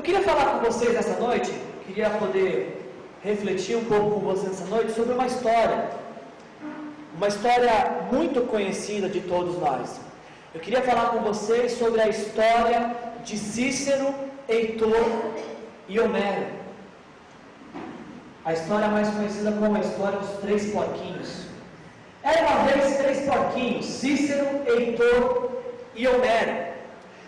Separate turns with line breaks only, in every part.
queria falar com vocês nessa noite, queria poder refletir um pouco com vocês nessa noite sobre uma história muito conhecida de todos nós. Eu queria falar com vocês sobre a história de Cícero, Heitor e Homero. A história mais conhecida como a história dos 3 porquinhos. Era uma vez 3 porquinhos, Cícero, Heitor e Homero.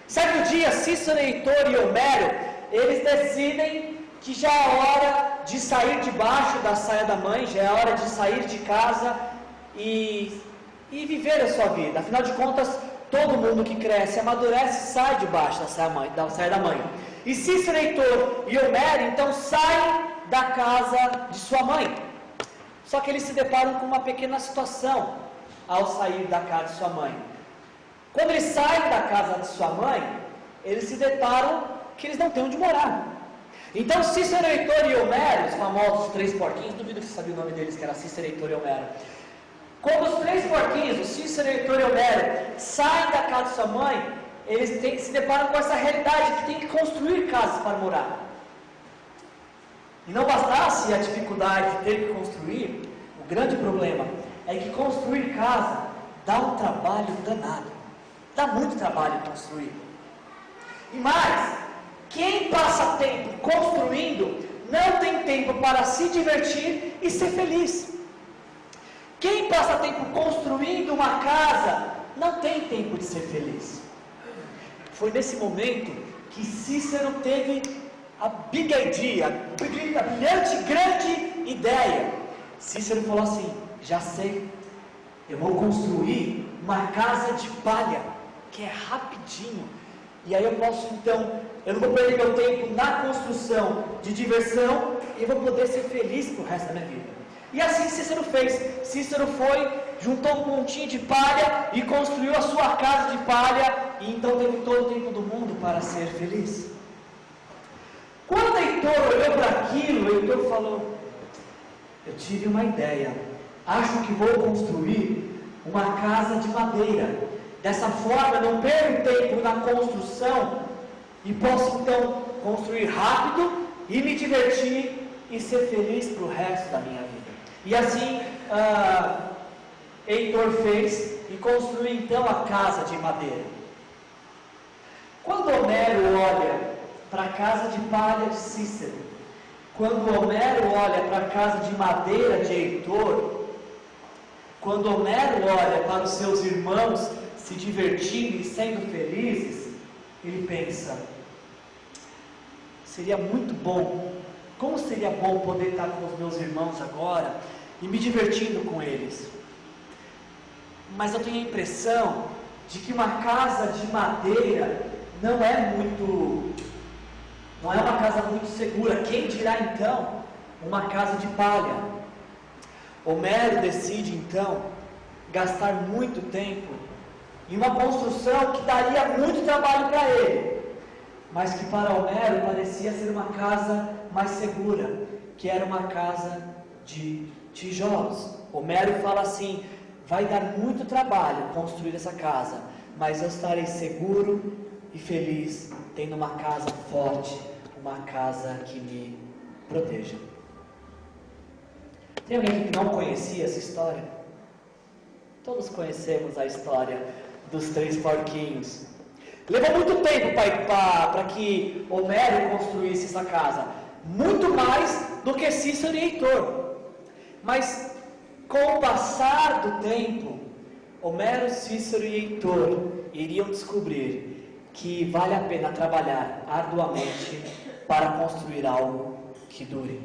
Certo dia, Cícero, Heitor e Homero, eles decidem que já é hora de sair debaixo da saia da mãe, já é hora de sair de casa e viver a sua vida. Afinal de contas, todo mundo que cresce, amadurece, sai debaixo da saia da mãe. E Cícero, Heitor e Homero, então, saem da casa de sua mãe. Só que eles se deparam com uma pequena situação ao sair da casa de sua mãe. Quando eles saem da casa de sua mãe, eles se deparam que eles não têm onde morar. Então Cícero, Heitor e Homero, os famosos 3 porquinhos, duvido que você sabia o nome deles, que era Cícero, Heitor e Homero. Quando os 3 porquinhos, o Cícero, Heitor e Homero, saem da casa de sua mãe, eles se deparam com essa realidade que tem que construir casas para morar. E não bastasse a dificuldade de ter que construir, o grande problema é que construir casa dá um trabalho danado. Dá muito trabalho construir. E mais, quem passa tempo construindo, não tem tempo para se divertir e ser feliz. Quem passa tempo construindo uma casa, não tem tempo de ser feliz. Foi nesse momento que Cícero teve a brilhante, grande ideia. Cícero falou assim: já sei, eu vou construir uma casa de palha, que é rapidinho, e aí eu posso então, eu não vou perder meu tempo na construção de diversão, e eu vou poder ser feliz pro resto da minha vida. E assim Cícero fez. Cícero foi, juntou um montinho de palha e construiu a sua casa de palha, e então teve todo o tempo do mundo para ser feliz. Quando Heitor olhou para aquilo, Heitor falou: eu tive uma ideia, acho que vou construir uma casa de madeira. Dessa forma eu não perco tempo na construção e posso então construir rápido e me divertir e ser feliz para o resto da minha vida. E assim Heitor fez e construiu então a casa de madeira. Quando Homero olha para a casa de palha de Cícero, quando Homero olha para a casa de madeira de Heitor, quando Homero olha para os seus irmãos se divertindo e sendo felizes, ele pensa: seria muito bom, como seria bom poder estar com os meus irmãos agora e me divertindo com eles. Mas eu tenho a impressão de que uma casa de madeira não é uma casa muito segura. Quem dirá então uma casa de palha? Homero decide então gastar muito tempo em uma construção que daria muito trabalho para ele, mas que para Homero parecia ser uma casa mais segura, que era uma casa de tijolos. Homero fala assim: vai dar muito trabalho construir essa casa, mas eu estarei seguro e feliz tendo uma casa forte, uma casa que me proteja. Tem alguém que não conhecia essa história? Todos conhecemos a história dos 3 porquinhos. Levou muito tempo para que Homero construísse essa casa, muito mais do que Cícero e Heitor. Mas com o passar do tempo, Homero, Cícero e Heitor iriam descobrir que vale a pena trabalhar arduamente para construir algo que dure.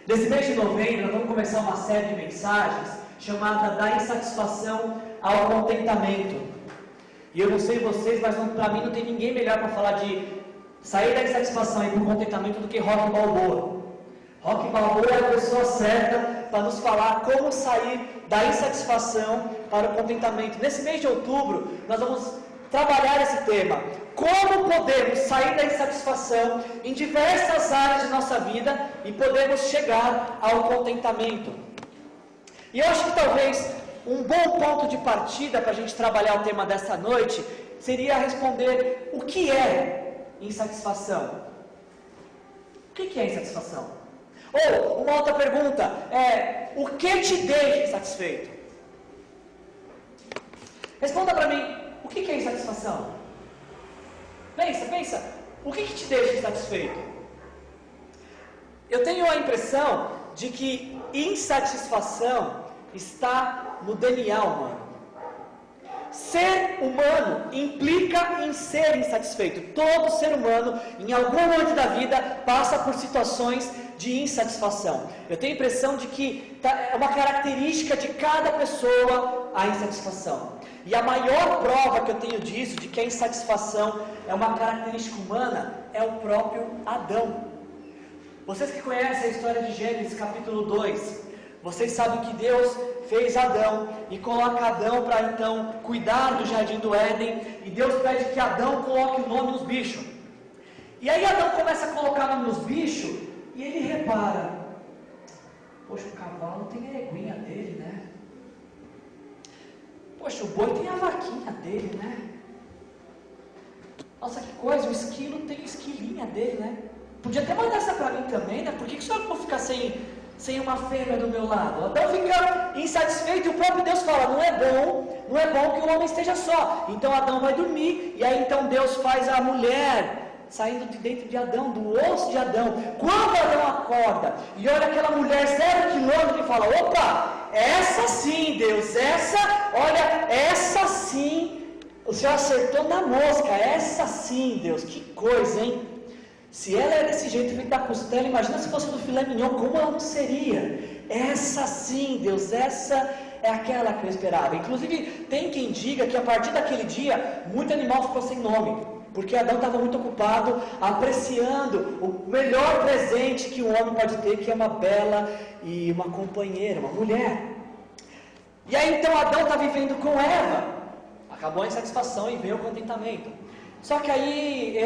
Nesse mês de novembro, nós vamos começar uma série de mensagens chamada da insatisfação ao contentamento. E eu não sei vocês, mas para mim não tem ninguém melhor para falar de sair da insatisfação e para o contentamento do que Rocky Balboa. Rocky Balboa é a pessoa certa para nos falar como sair da insatisfação para o contentamento. Nesse mês de outubro, nós vamos trabalhar esse tema. Como podemos sair da insatisfação em diversas áreas de nossa vida e podemos chegar ao contentamento. E eu acho que talvez um bom ponto de partida para a gente trabalhar o tema dessa noite seria responder o que é insatisfação. O que é insatisfação? Ou, uma outra pergunta, o que te deixa insatisfeito? Responda para mim, o que é insatisfação? Pensa, o que te deixa insatisfeito? Eu tenho a impressão de que insatisfação está no DNA humano. Ser humano implica em ser insatisfeito. Todo ser humano, em algum momento da vida, passa por situações de insatisfação. Eu tenho a impressão de que é uma característica de cada pessoa a insatisfação. E a maior prova que eu tenho disso, de que a insatisfação é uma característica humana, é o próprio Adão. Vocês que conhecem a história de Gênesis capítulo 2, vocês sabem que Deus fez Adão e coloca Adão para então cuidar do jardim do Éden, e Deus pede que Adão coloque o nome nos bichos. E aí Adão começa a colocar o nome nos bichos e ele repara: poxa, o cavalo tem a eguinha dele, né? Poxa, o boi tem a vaquinha dele, né? Nossa, que coisa, o esquilo tem a esquilinha dele, né? Podia até mandar essa para mim também, né? Por que o senhor não ficar sem uma fêmea do meu lado? Adão fica insatisfeito e o próprio Deus fala: não é bom que o homem esteja só. Então Adão vai dormir, e aí então Deus faz a mulher saindo de dentro de Adão, do osso de Adão. Quando Adão acorda e olha aquela mulher 0 quilômetros, ele fala: opa, essa sim, Deus, essa sim, o Senhor acertou na mosca, essa sim, Deus, que coisa, hein? Se ela é desse jeito, feita da costela, imagina se fosse do filé mignon, como ela não seria? Essa sim, Deus, essa é aquela que eu esperava. Inclusive, tem quem diga que a partir daquele dia, muito animal ficou sem nome, porque Adão estava muito ocupado apreciando o melhor presente que um homem pode ter, que é uma bela e uma companheira, uma mulher. E aí então Adão está vivendo com Eva, acabou a insatisfação e veio o contentamento. Só que aí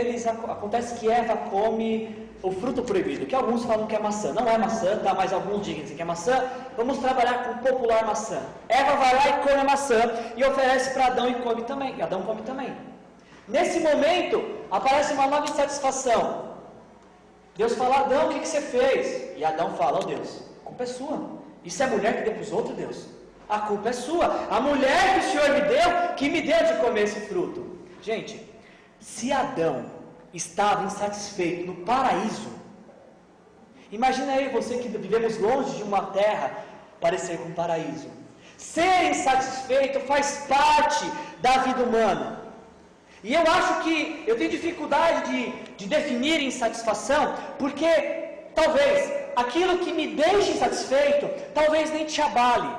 acontece que Eva come o fruto proibido, que alguns falam que é maçã. Não é maçã, tá? Mas alguns dizem que é maçã. Vamos trabalhar com o popular maçã. Eva vai lá e come a maçã e oferece para Adão e come também. E Adão come também. Nesse momento, aparece uma nova insatisfação. Deus fala: Adão, o que você fez? E Adão fala: oh Deus, a culpa é sua. Isso é a mulher que deu para os outros, Deus? A culpa é sua. A mulher que o Senhor me deu, que me deu de comer esse fruto. Gente, se Adão estava insatisfeito no paraíso, imagina aí você que vivemos longe de uma terra parecer com um paraíso. Ser insatisfeito faz parte da vida humana. E eu acho que eu tenho dificuldade de definir insatisfação, porque talvez aquilo que me deixe insatisfeito, talvez nem te abale.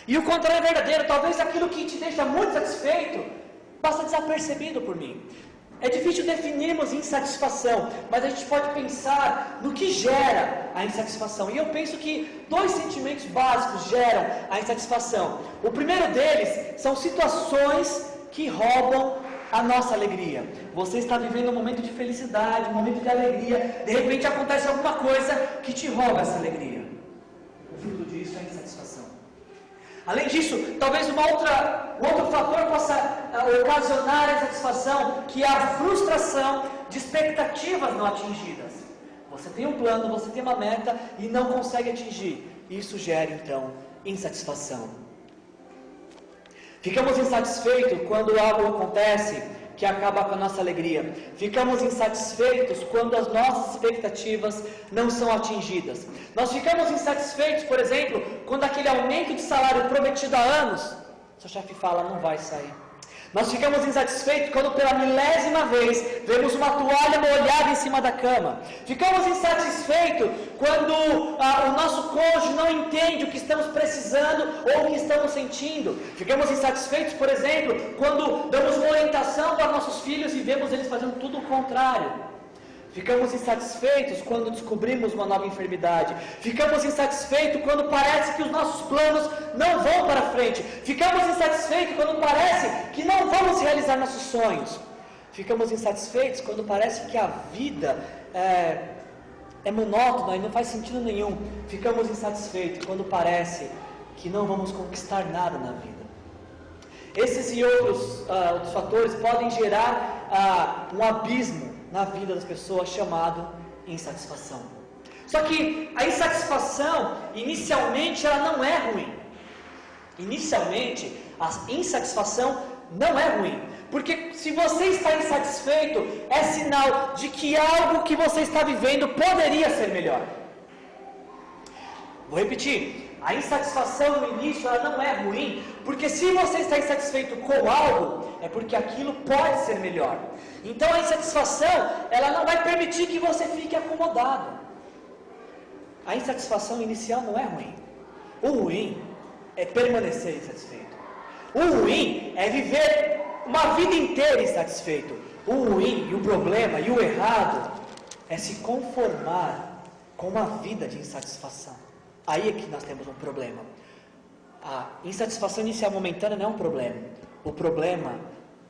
E o contrário é verdadeiro, talvez aquilo que te deixa muito satisfeito passa desapercebido por mim. É difícil definirmos insatisfação, mas a gente pode pensar no que gera a insatisfação. E eu penso que 2 sentimentos básicos geram a insatisfação. O primeiro deles são situações que roubam a nossa alegria. Você está vivendo um momento de felicidade, um momento de alegria, de repente acontece alguma coisa que te rouba essa alegria. O fruto disso é a insatisfação. Além disso, talvez um outro fator possa ocasionar a insatisfação, que é a frustração de expectativas não atingidas. Você tem um plano, você tem uma meta e não consegue atingir. Isso gera então insatisfação. Ficamos insatisfeitos quando algo acontece que acaba com a nossa alegria. Ficamos insatisfeitos quando as nossas expectativas não são atingidas. Nós ficamos insatisfeitos, por exemplo, quando aquele aumento de salário prometido há anos, seu chefe fala: não vai sair. Nós ficamos insatisfeitos quando pela 1000ª vez vemos uma toalha molhada em cima da cama. Ficamos insatisfeitos quando o nosso cônjuge não entende o que estamos precisando ou o que estamos sentindo. Ficamos insatisfeitos, por exemplo, quando damos uma orientação para nossos filhos e vemos eles fazendo tudo o contrário. Ficamos insatisfeitos quando descobrimos uma nova enfermidade. Ficamos insatisfeitos quando parece que os nossos planos não vão para frente. Ficamos insatisfeitos quando parece que não vamos realizar nossos sonhos. Ficamos insatisfeitos quando parece que a vida é monótona e não faz sentido nenhum. Ficamos insatisfeitos quando parece que não vamos conquistar nada na vida. Esses e outros fatores podem gerar um abismo na vida das pessoas chamado insatisfação. Só que a insatisfação, inicialmente, ela não é ruim. Inicialmente, a insatisfação não é ruim. Porque se você está insatisfeito, é sinal de que algo que você está vivendo poderia ser melhor. Vou repetir. A insatisfação no início, ela não é ruim, porque se você está insatisfeito com algo, é porque aquilo pode ser melhor. Então a insatisfação, ela não vai permitir que você fique acomodado. A insatisfação inicial não é ruim. O ruim é permanecer insatisfeito. O ruim é viver uma vida inteira insatisfeito. O ruim e o problema e o errado é se conformar com uma vida de insatisfação. Aí é que nós temos um problema. A insatisfação inicial momentânea não é um problema. O problema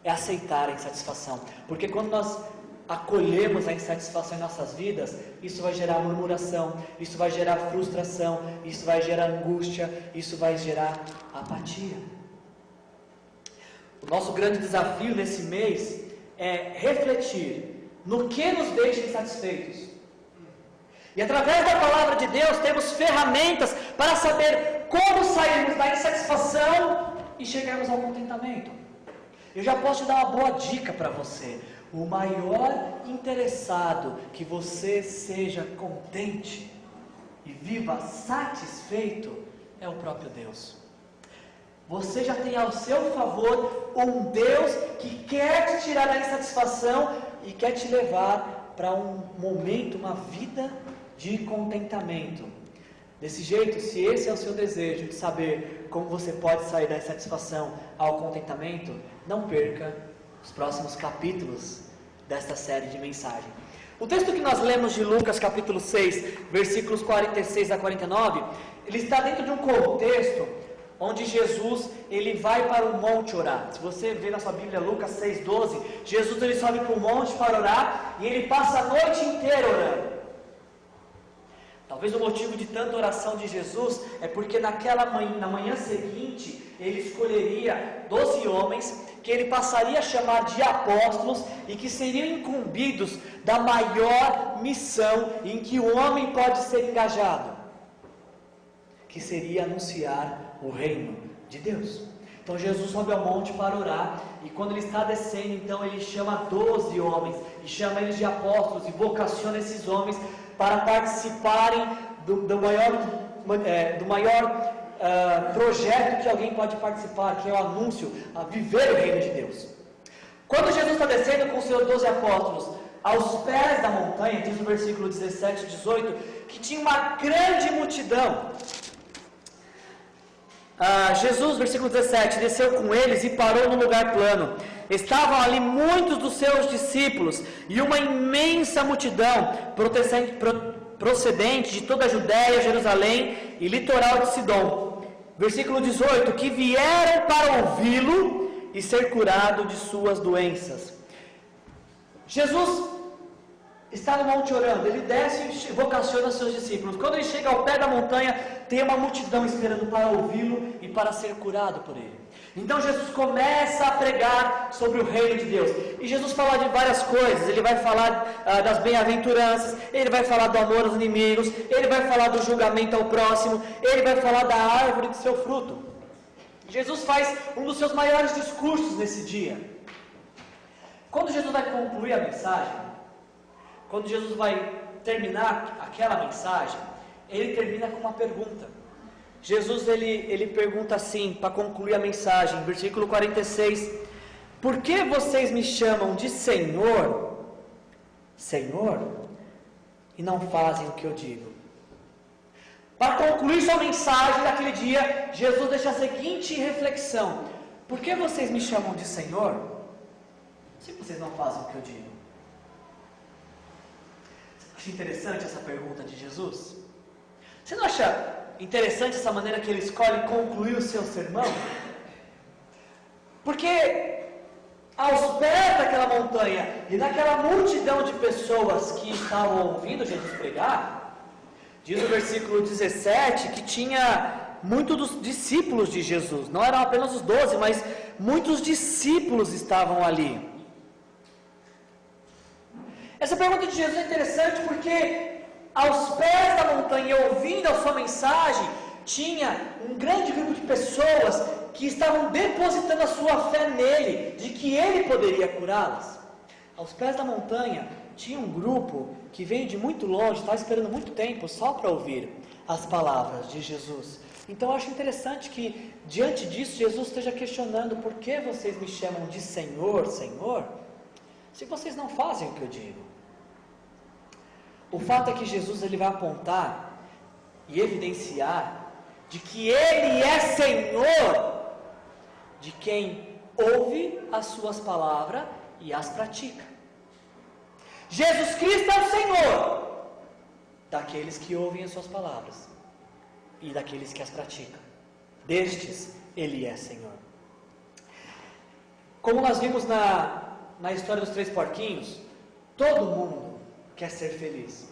é aceitar a insatisfação. Porque quando nós acolhemos a insatisfação em nossas vidas, isso vai gerar murmuração, isso vai gerar frustração, isso vai gerar angústia, isso vai gerar apatia. O nosso grande desafio nesse mês é refletir no que nos deixa insatisfeitos. E através da palavra de Deus temos ferramentas para saber como sairmos da insatisfação e chegarmos ao contentamento. Eu já posso te dar uma boa dica para você. O maior interessado que você seja contente e viva satisfeito é o próprio Deus. Você já tem ao seu favor um Deus que quer te tirar da insatisfação e quer te levar para um momento, uma vida de contentamento. Desse jeito, se esse é o seu desejo de saber como você pode sair da insatisfação ao contentamento, não perca os próximos capítulos desta série de mensagem. O texto que nós lemos de Lucas capítulo 6, versículos 46 a 49, ele está dentro de um contexto onde Jesus, ele vai para o monte orar. Se você ver na sua Bíblia Lucas 6,12, Jesus ele sobe para o monte para orar e ele passa a noite inteira orando. Talvez o motivo de tanta oração de Jesus é porque na manhã seguinte, ele escolheria 12 homens que ele passaria a chamar de apóstolos e que seriam incumbidos da maior missão em que o homem pode ser engajado, que seria anunciar o reino de Deus. Então Jesus sobe ao monte para orar, e quando ele está descendo, então ele chama 12 homens, e chama eles de apóstolos, e vocaciona esses homens para participarem do maior projeto que alguém pode participar, que é o anúncio, a viver o reino de Deus. Quando Jesus está descendo com os seus 12 apóstolos, aos pés da montanha, diz no versículo 17 e 18, que tinha uma grande multidão. Jesus, versículo 17, desceu com eles e parou num lugar plano. Estavam ali muitos dos seus discípulos e uma imensa multidão procedente de toda a Judéia, Jerusalém e litoral de Sidom. Versículo 18, que vieram para ouvi-lo e ser curado de suas doenças. Jesus está no monte orando, ele desce e vocaciona seus discípulos. Quando ele chega ao pé da montanha, tem uma multidão esperando para ouvi-lo e para ser curado por ele. Então Jesus começa a pregar sobre o reino de Deus. E Jesus fala de várias coisas. Ele vai falar das bem-aventuranças, ele vai falar do amor aos inimigos, ele vai falar do julgamento ao próximo, ele vai falar da árvore de seu fruto. Jesus faz um dos seus maiores discursos nesse dia. Quando Jesus vai concluir a mensagem, quando Jesus vai terminar aquela mensagem, ele termina com uma pergunta. Jesus ele pergunta assim, para concluir a mensagem, versículo 46, por que vocês me chamam de Senhor, Senhor, e não fazem o que eu digo? Para concluir sua mensagem daquele dia, Jesus deixa a seguinte reflexão: por que vocês me chamam de Senhor, se vocês não fazem o que eu digo? Acho interessante essa pergunta de Jesus. Você não acha interessante essa maneira que ele escolhe concluir o seu sermão? Porque aos pés daquela montanha e daquela multidão de pessoas que estavam ouvindo Jesus pregar, diz o versículo 17 que tinha muitos dos discípulos de Jesus, não eram apenas os 12, mas muitos discípulos estavam ali. Essa pergunta de Jesus é interessante porque aos pés da montanha, ouvindo a sua mensagem, tinha um grande grupo de pessoas que estavam depositando a sua fé nele, de que ele poderia curá-las. Aos pés da montanha tinha um grupo que veio de muito longe, estava esperando muito tempo só para ouvir as palavras de Jesus. Então eu acho interessante que diante disso Jesus esteja questionando: por que vocês me chamam de Senhor, Senhor, se vocês não fazem o que eu digo? O fato é que Jesus ele vai apontar e evidenciar de que Ele é Senhor de quem ouve as suas palavras e as pratica. Jesus Cristo é o Senhor daqueles que ouvem as suas palavras e daqueles que as praticam. Destes, Ele é Senhor. Como nós vimos na história dos 3 porquinhos, todo mundo quer ser feliz.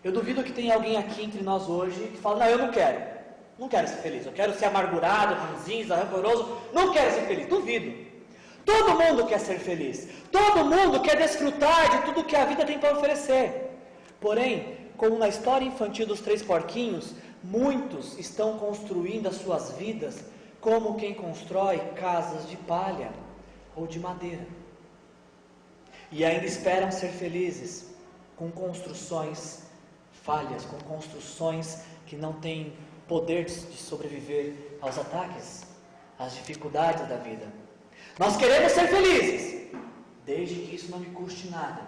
Eu duvido que tenha alguém aqui entre nós hoje que fala: não, eu não quero ser feliz, eu quero ser amargurado, ranzinza, rancoroso, não quero ser feliz. Duvido. Todo mundo quer ser feliz, todo mundo quer desfrutar de tudo que a vida tem para oferecer. Porém, como na história infantil dos 3 porquinhos, muitos estão construindo as suas vidas como quem constrói casas de palha ou de madeira, e ainda esperam ser felizes com construções falhas, com construções que não têm poder de sobreviver aos ataques, às dificuldades da vida. Nós queremos ser felizes, desde que isso não me custe nada.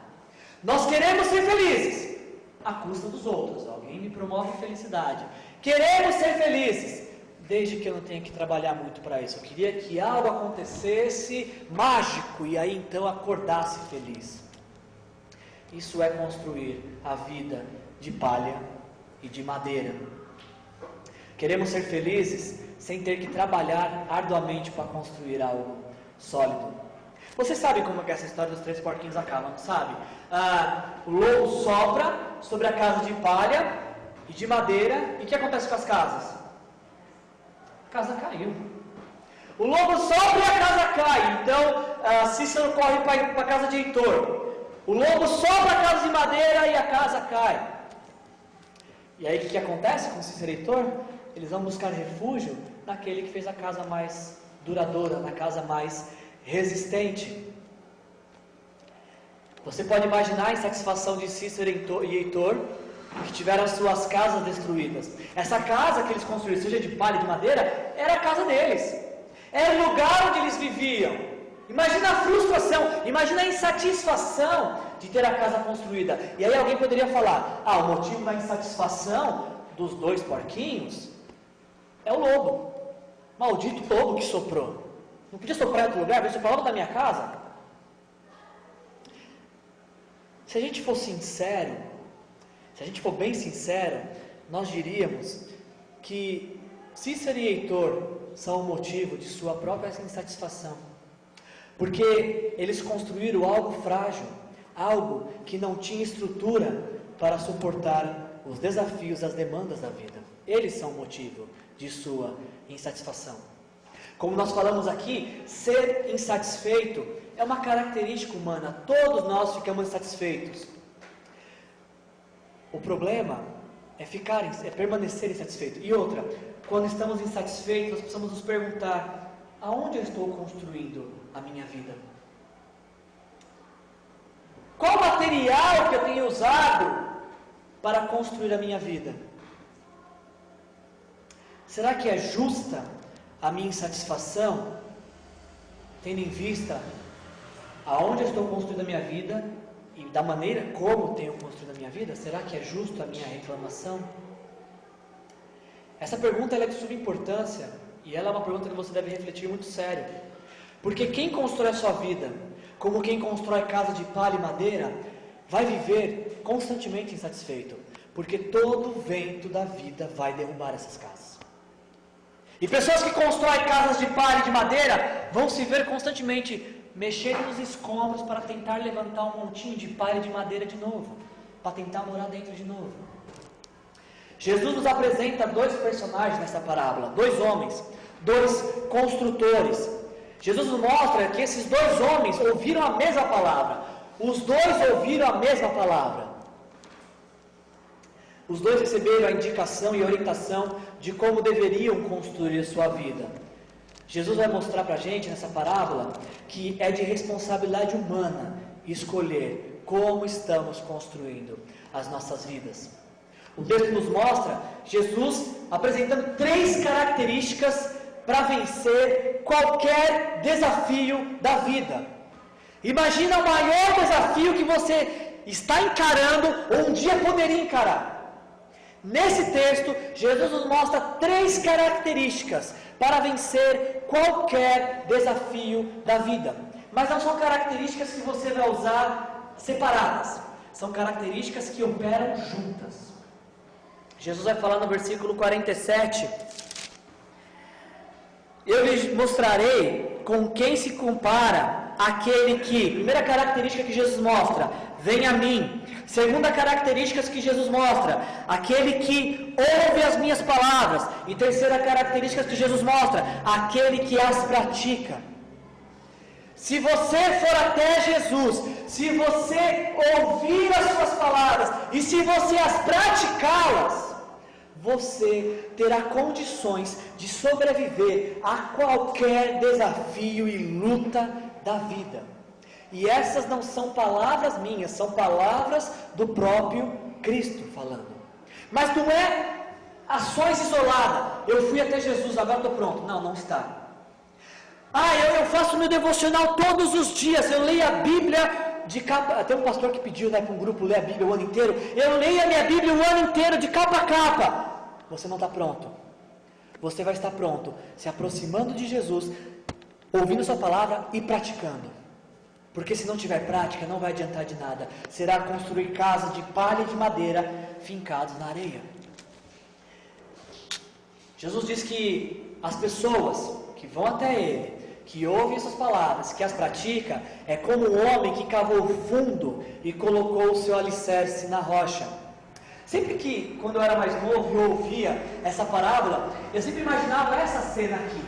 Nós queremos ser felizes à custa dos outros. Alguém me promove felicidade. Queremos ser felizes, desde que eu não tenha que trabalhar muito para isso. Eu queria que algo acontecesse mágico e aí então acordasse feliz. Isso é construir a vida de palha e de madeira. Queremos ser felizes sem ter que trabalhar arduamente para construir algo sólido. Você sabe como é que essa história dos 3 porquinhos acaba, não sabe? O lobo sopra sobre a casa de palha e de madeira, e o que acontece com as casas? A casa caiu. O lobo sopra e a casa cai. Então Cícero corre para a casa de Heitor. O lobo sopra a casa de madeira e a casa cai. E aí o que acontece com Cícero e Heitor? Eles vão buscar refúgio naquele que fez a casa mais duradoura, na casa mais resistente. Você pode imaginar a insatisfação de Cícero e Heitor, que tiveram suas casas destruídas. Essa casa que eles construíram, seja de palha ou de madeira, era a casa deles, era o lugar onde eles viviam. Imagina a frustração, imagina a insatisfação de ter a casa construída. E aí alguém poderia falar: o motivo da insatisfação dos 2 porquinhos é o lobo. Maldito lobo que soprou. Não podia soprar em outro lugar, veio soprar logo da minha casa. Se a gente for sincero, se a gente for bem sincero, nós diríamos que Cícero e Heitor são o motivo de sua própria insatisfação. Porque eles construíram algo frágil, algo que não tinha estrutura para suportar os desafios, as demandas da vida. Eles são o motivo de sua insatisfação. Como nós falamos aqui, ser insatisfeito é uma característica humana. Todos nós ficamos insatisfeitos. O problema é permanecer insatisfeito. E outra, quando estamos insatisfeitos, nós precisamos nos perguntar: aonde eu estou construindo a minha vida? Qual material que eu tenho usado para construir a minha vida? Será que é justa a minha insatisfação, tendo em vista aonde eu estou construindo a minha vida e da maneira como tenho construído a minha vida? Será que é justo a minha reclamação? Essa pergunta ela é de suma importância e ela é uma pergunta que você deve refletir muito sério. Porque quem constrói a sua vida, como quem constrói casa de palha e madeira, vai viver constantemente insatisfeito. Porque todo vento da vida vai derrubar essas casas. E pessoas que constroem casas de palha e de madeira vão se ver constantemente mexendo nos escombros para tentar levantar um montinho de palha e de madeira de novo, para tentar morar dentro de novo. Jesus nos apresenta 2 personagens nessa parábola, 2 homens, 2 construtores. Jesus nos mostra que esses 2 homens ouviram a mesma palavra. Os dois ouviram a mesma palavra. Os dois receberam a indicação e a orientação de como deveriam construir sua vida. Jesus vai mostrar para a gente nessa parábola que é de responsabilidade humana escolher como estamos construindo as nossas vidas. O texto nos mostra Jesus apresentando 3 características para vencer qualquer desafio da vida. Imagina o maior desafio que você está encarando ou um dia poderia encarar. Nesse texto, Jesus nos mostra 3 características para vencer qualquer desafio da vida. Mas não são características que você vai usar separadas. São características que operam juntas. Jesus vai falar no versículo 47: eu lhes mostrarei com quem se compara aquele que... Primeira característica que Jesus mostra: vem a mim. Segunda característica que Jesus mostra: aquele que ouve as minhas palavras. E terceira característica que Jesus mostra: aquele que as pratica. Se você for até Jesus, se você ouvir as suas palavras e se você as praticá-las, você terá condições de sobreviver a qualquer desafio e luta da vida. E essas não são palavras minhas, são palavras do próprio Cristo falando. Mas não é ações isoladas. Eu fui até Jesus, agora estou pronto. Não, não está. Eu faço meu devocional todos os dias, eu leio a Bíblia de capa... Até um pastor que pediu para um grupo ler a Bíblia o ano inteiro. Eu leio a minha Bíblia o ano inteiro de capa a capa. Você não está pronto. Você vai estar pronto se aproximando de Jesus, ouvindo sua palavra e praticando. Porque se não tiver prática, não vai adiantar de nada. Será construir casas de palha e de madeira fincados na areia. Jesus diz que as pessoas que vão até Ele, que ouvem essas palavras, que as pratica, é como um homem que cavou fundo e colocou o seu alicerce na rocha. Sempre que, quando eu era mais novo e eu ouvia essa parábola, eu sempre imaginava essa cena aqui.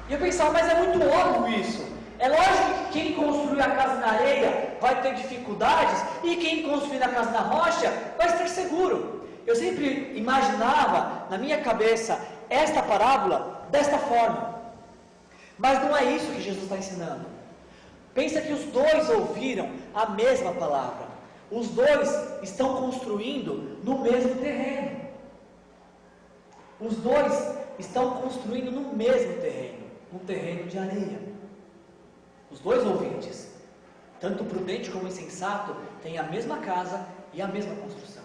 E eu pensava, mas é muito óbvio isso. É lógico que quem construir a casa na areia vai ter dificuldades e quem construir a casa na rocha vai estar seguro. Eu sempre imaginava na minha cabeça esta parábola desta forma. Mas não é isso que Jesus está ensinando. Pensa que os dois ouviram a mesma palavra. Os dois estão construindo no mesmo terreno. Os dois estão construindo no mesmo terreno, um terreno de areia. Os dois ouvintes, tanto prudente como insensato, têm a mesma casa e a mesma construção.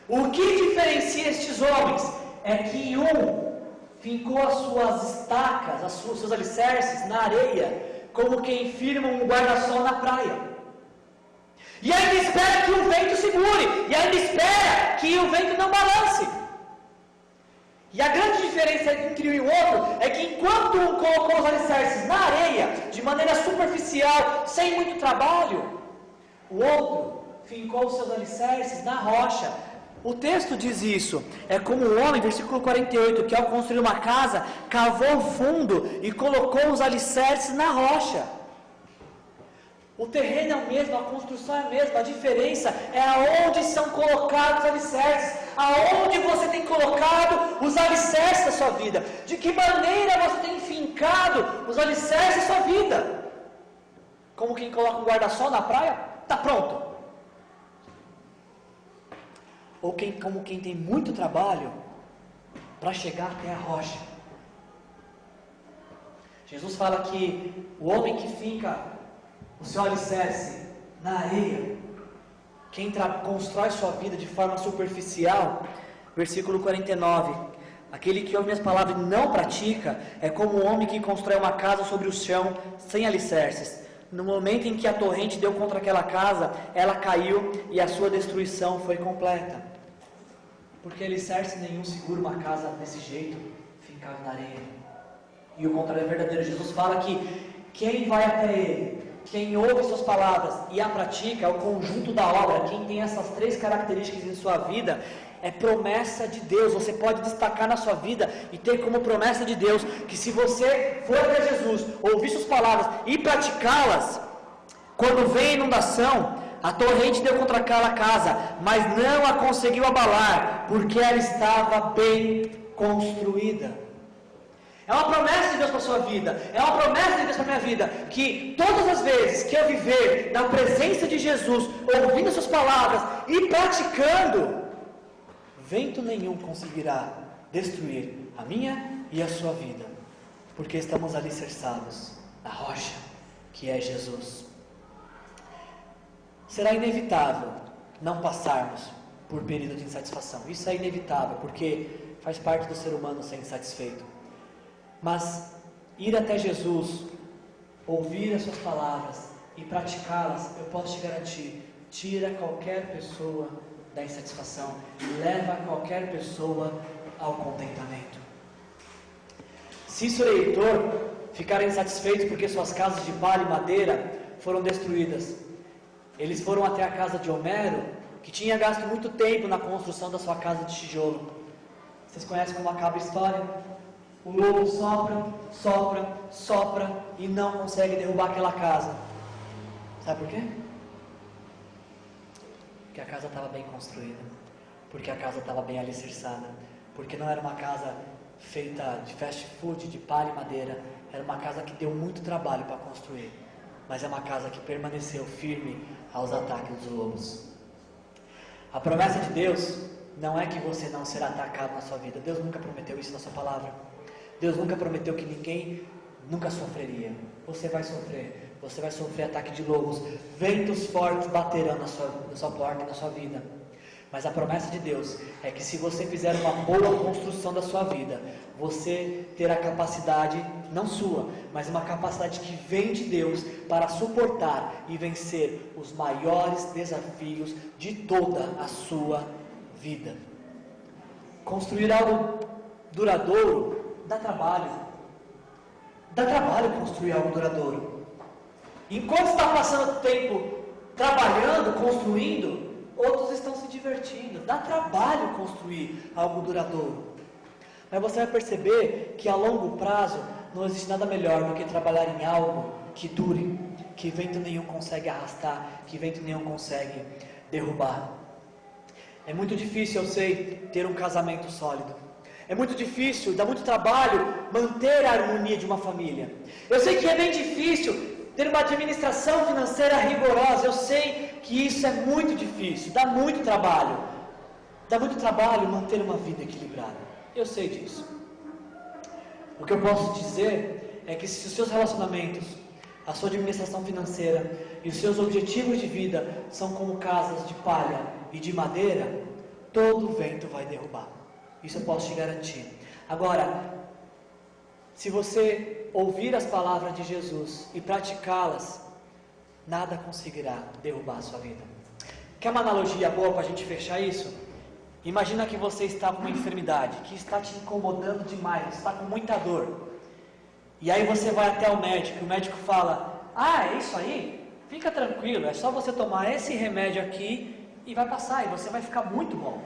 O que diferencia estes homens é que um fincou as suas estacas, os seus alicerces na areia, como quem firma um guarda-sol na praia. E ainda espera que o vento segure, e ainda espera que o vento não balance. E a grande diferença entre um e o outro é que enquanto um colocou os alicerces na areia, de maneira superficial, sem muito trabalho, o outro fincou os seus alicerces na rocha. O texto diz isso. É como o homem, versículo 48, que ao construir uma casa, cavou fundo e colocou os alicerces na rocha. O terreno é o mesmo, a construção é a mesma, a diferença é aonde são colocados os alicerces, aonde você tem colocado os alicerces da sua vida, de que maneira você tem fincado os alicerces da sua vida. Como quem coloca um guarda-sol na praia, está pronto. Ou como quem tem muito trabalho para chegar até a rocha. Jesus fala que o homem que finca o seu alicerce na areia, quem constrói sua vida de forma superficial, versículo 49, aquele que ouve minhas palavras e não pratica, é como um homem que constrói uma casa sobre o chão, sem alicerces. No momento em que a torrente deu contra aquela casa, ela caiu e a sua destruição foi completa. Porque alicerce nenhum segura uma casa desse jeito, fincado na areia. E o contrário é verdadeiro. Jesus fala que quem vai até Ele, quem ouve suas palavras e a pratica, é o conjunto da obra. Quem tem essas 3 características em sua vida, é promessa de Deus. Você pode destacar na sua vida e ter como promessa de Deus, que se você for até Jesus, ouvir suas palavras e praticá-las, Quando vem a inundação, a torrente deu contra aquela casa, mas não a conseguiu abalar, porque ela estava bem construída. É uma promessa de Deus para a sua vida, é uma promessa de Deus para a minha vida, que todas as vezes que eu viver na presença de Jesus, ouvindo as suas palavras e praticando, vento nenhum conseguirá destruir a minha e a sua vida, porque estamos alicerçados na rocha, que é Jesus. Será inevitável não passarmos por período de insatisfação, isso é inevitável, porque faz parte do ser humano ser insatisfeito. Mas ir até Jesus, ouvir as suas palavras e praticá-las, eu posso te garantir, tira qualquer pessoa da insatisfação e leva qualquer pessoa ao contentamento. Cícero e Heitor ficaram insatisfeitos porque suas casas de palha e madeira foram destruídas. Eles foram até a casa de Homero, que tinha gasto muito tempo na construção da sua casa de tijolo. Vocês conhecem como acaba a história? O lobo sopra, sopra, sopra e não consegue derrubar aquela casa. Sabe por quê? Porque a casa estava bem construída, porque a casa estava bem alicerçada, porque não era uma casa feita de fast food, de palha e madeira, era uma casa que deu muito trabalho para construir, mas é uma casa que permaneceu firme aos ataques dos lobos. A promessa de Deus não é que você não será atacado na sua vida. Deus nunca prometeu isso na sua palavra. Deus nunca prometeu que ninguém nunca sofreria. Você vai sofrer ataque de lobos, ventos fortes baterão na sua porta e na sua vida. Mas a promessa de Deus é que se você fizer uma boa construção da sua vida, você terá capacidade, não sua, mas uma capacidade que vem de Deus para suportar e vencer os maiores desafios de toda a sua vida. Construir algo duradouro dá trabalho. Dá trabalho construir algo duradouro. Enquanto está passando tempo trabalhando, construindo, outros estão se divertindo. Dá trabalho construir algo duradouro. Mas você vai perceber que a longo prazo não existe nada melhor do que trabalhar em algo que dure, que vento nenhum consegue arrastar, que vento nenhum consegue derrubar. É muito difícil, eu sei, ter um casamento sólido. É muito difícil, dá muito trabalho manter a harmonia de uma família. Eu sei que é bem difícil ter uma administração financeira rigorosa. Eu sei que isso é muito difícil, dá muito trabalho. Dá muito trabalho manter uma vida equilibrada. Eu sei disso. O que eu posso dizer é que se os seus relacionamentos, a sua administração financeira e os seus objetivos de vida são como casas de palha e de madeira, todo vento vai derrubar. Isso eu posso te garantir. Agora, se você ouvir as palavras de Jesus e praticá-las, nada conseguirá derrubar a sua vida. Quer uma analogia boa para a gente fechar isso? Imagina que você está com uma enfermidade que está te incomodando demais, está com muita dor. E aí você vai até o médico, e o médico fala: ah, é isso aí? Fica tranquilo, é só você tomar esse remédio aqui e vai passar, e você vai ficar muito bom.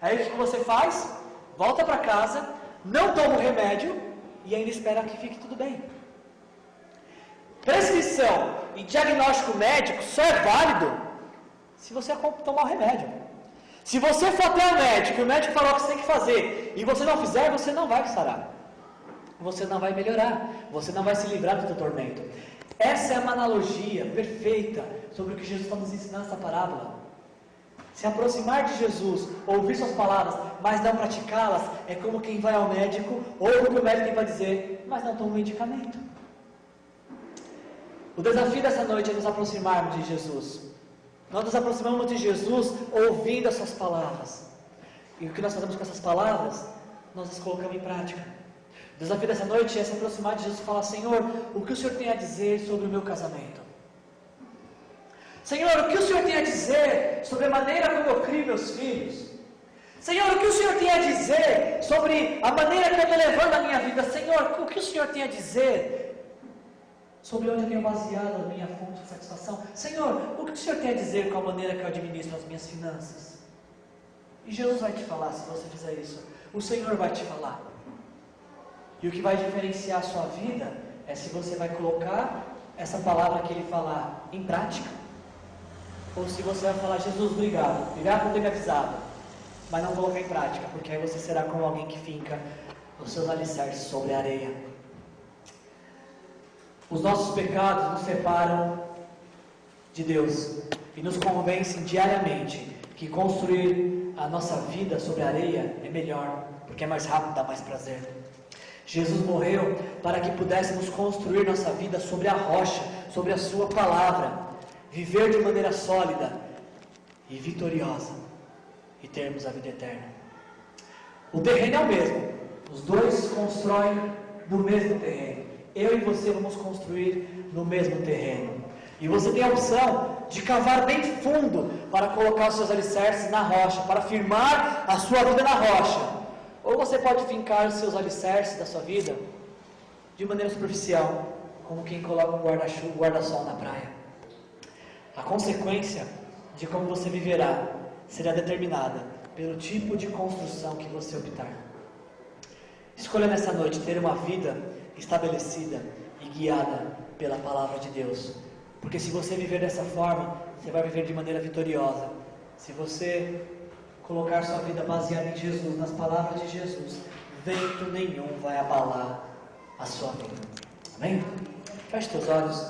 Aí o que você faz? Volta para casa, não toma o remédio e ainda espera que fique tudo bem. Prescrição e diagnóstico médico só é válido se você tomar o remédio. Se você for até o médico e o médico falar o que você tem que fazer e você não fizer, você não vai sarar. Você não vai melhorar. Você não vai se livrar do teu tormento. Essa é uma analogia perfeita sobre o que Jesus está nos ensinando nessa parábola. Se aproximar de Jesus, ouvir suas palavras, mas não praticá-las, é como quem vai ao médico, ouve o que o médico tem para dizer, mas não toma o medicamento. O desafio dessa noite é nos aproximarmos de Jesus. Nós nos aproximamos de Jesus ouvindo as suas palavras. E o que nós fazemos com essas palavras? Nós as colocamos em prática. O desafio dessa noite é se aproximar de Jesus e falar: Senhor, o que o Senhor tem a dizer sobre o meu casamento? Senhor, o que o Senhor tem a dizer sobre a maneira como eu crio meus filhos? Senhor, o que o Senhor tem a dizer sobre a maneira que eu estou levando a minha vida? Senhor, o que o Senhor tem a dizer sobre onde eu tenho baseado a minha fonte de satisfação? Senhor, o que o Senhor tem a dizer com a maneira que eu administro as minhas finanças? E Jesus vai te falar se você fizer isso. O Senhor vai te falar. E o que vai diferenciar a sua vida é se você vai colocar essa palavra que ele falar em prática, ou se você vai falar, Jesus, obrigado por ter me avisado, mas não colocar em prática, porque aí você será como alguém que finca os seus alicerces sobre a areia. Os nossos pecados nos separam de Deus e nos convencem diariamente que construir a nossa vida sobre a areia é melhor, porque é mais rápido, dá mais prazer. Jesus morreu para que pudéssemos construir nossa vida sobre a rocha, sobre a sua palavra, viver de maneira sólida e vitoriosa e termos a vida eterna. O terreno é o mesmo, os dois constroem no mesmo terreno. Eu e você vamos construir no mesmo terreno. E você tem a opção de cavar bem fundo para colocar os seus alicerces na rocha, para firmar a sua vida na rocha. Ou você pode fincar os seus alicerces da sua vida de maneira superficial, como quem coloca um guarda-sol na praia. A consequência de como você viverá será determinada pelo tipo de construção que você optar. Escolha nessa noite ter uma vida estabelecida e guiada pela palavra de Deus. Porque se você viver dessa forma, você vai viver de maneira vitoriosa. Se você colocar sua vida baseada em Jesus, nas palavras de Jesus, vento nenhum vai abalar a sua vida. Amém? Feche teus olhos.